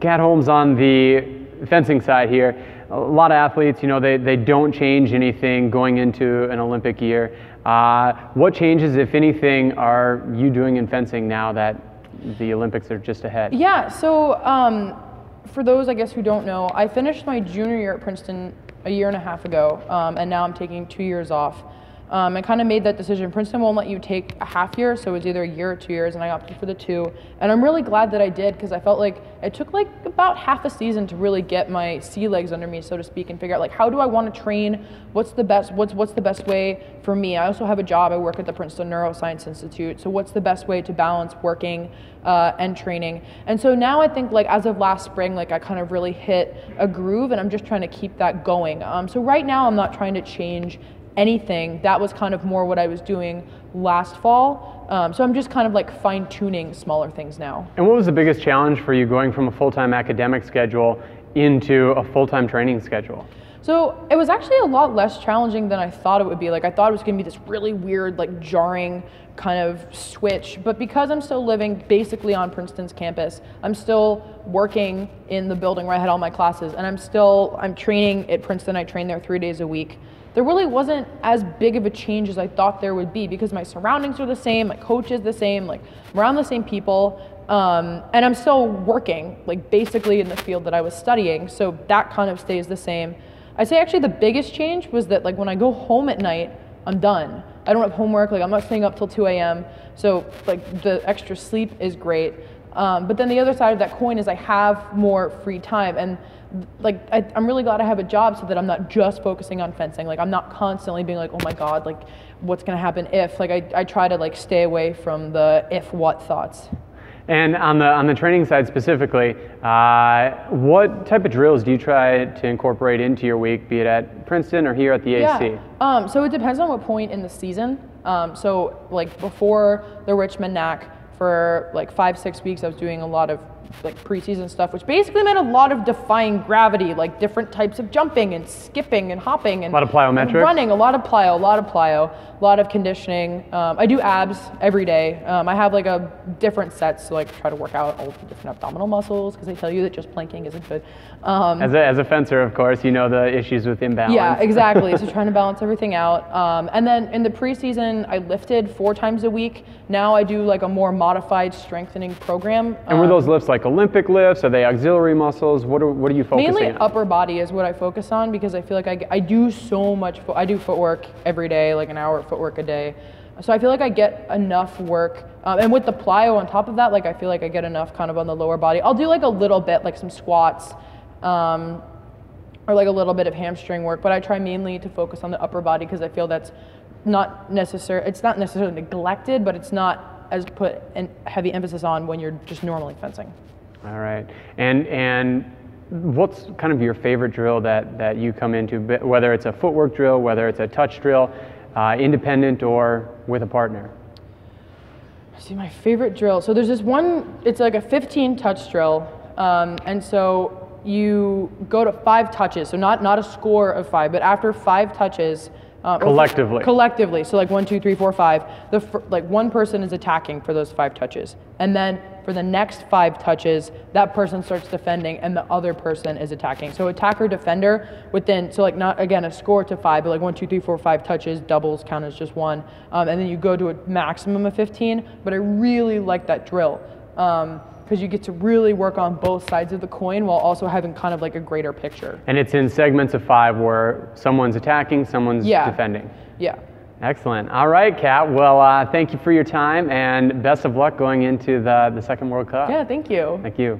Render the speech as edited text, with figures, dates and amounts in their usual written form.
Kat Holmes, on the fencing side here, a lot of athletes, they don't change anything going into an Olympic year. What changes, if anything, are you doing in fencing now that the Olympics are just ahead? Yeah, so for those, I guess, who don't know, I finished my junior year at Princeton a year and a half ago, and now I'm taking 2 years off. I kind of made that decision. Princeton won't let you take a half year, so it's either a year or 2 years, and I opted for the 2. And I'm really glad that I did, because I felt like it took like about half a season to really get my sea legs under me, so to speak, and figure out like, how do I want to train? What's the best way for me? I also have a job. I work at the Princeton Neuroscience Institute. So what's the best way to balance working and training? And so now I think, like, as of last spring, like, I kind of really hit a groove, and I'm just trying to keep that going. So right now I'm not trying to change anything. That was kind of more what I was doing last fall. So I'm just kind of like fine-tuning smaller things now. And what was the biggest challenge for you going from a full-time academic schedule into a full-time training schedule? So it was actually a lot less challenging than I thought it would be. Like, I thought it was gonna be this really weird, like, jarring kind of switch, but because I'm still living basically on Princeton's campus, I'm still working in the building where I had all my classes, and I'm training at Princeton. I train there 3 days a week. There really wasn't as big of a change as I thought there would be, because my surroundings are the same, my coach is the same, like, I'm around the same people, and I'm still working, like, basically in the field that I was studying, so that kind of stays the same. I'd say actually the biggest change was that, like, when I go home at night, I'm done. I don't have homework, like, I'm not staying up till 2 a.m., so, like, the extra sleep is great. But then the other side of that coin is I have more free time, and like, I'm really glad I have a job so that I'm not just focusing on fencing. Like, I'm not constantly being like, oh my God, like, what's gonna happen if? Like, I try to, like, stay away from the if what thoughts. And on the training side specifically, what type of drills do you try to incorporate into your week, be it at Princeton or here at the AC? Yeah. So it depends on what point in the season. So, like, before the Richmond NAC, for like 5-6 weeks, I was doing a lot of, like, preseason stuff, which basically meant a lot of defying gravity, like different types of jumping and skipping and hopping and a lot of plyometrics, and running, a lot of plyo, a lot of conditioning. I do abs every day. I have like a different sets, so like try to work out all the different abdominal muscles, because they tell you that just planking isn't good. As a fencer, of course, you know the issues with imbalance. Yeah, exactly. So trying to balance everything out. And then in the preseason, I lifted 4 times a week. Now I do like a more modified strengthening program. And were those lifts like Olympic lifts? Are they auxiliary muscles? What are you focusing on? Mainly upper body is what I focus on, because I feel like I do so much. I do footwork every day, like an hour of footwork a day. So I feel like I get enough work. And with the plyo on top of that, like, I feel like I get enough kind of on the lower body. I'll do like a little bit, like some squats, or like a little bit of hamstring work, but I try mainly to focus on the upper body, because I feel that's not necessary. It's not necessarily neglected, but it's not as put a heavy emphasis on when you're just normally fencing. All right. And what's kind of your favorite drill that you come into, whether it's a footwork drill, whether it's a touch drill, independent or with a partner? See, my favorite drill. So there's this one, it's like a 15 touch drill. And so you go to 5 touches. So not a score of 5, but after 5 touches, collectively. So like 1, 2, 3, 4, 5. Like one person is attacking for those 5 touches, and then for the next 5 touches, that person starts defending, and the other person is attacking. So attacker defender within. So like not again a score to 5, but like 1, 2, 3, 4, 5 touches. Doubles count as just 1, and then you go to a maximum of 15. But I really like that drill. Because you get to really work on both sides of the coin while also having kind of like a greater picture. And it's in segments of 5 where someone's attacking, someone's defending. Yeah. Excellent. All right, Kat. Well, thank you for your time, and best of luck going into the Second World Cup. Yeah, thank you. Thank you.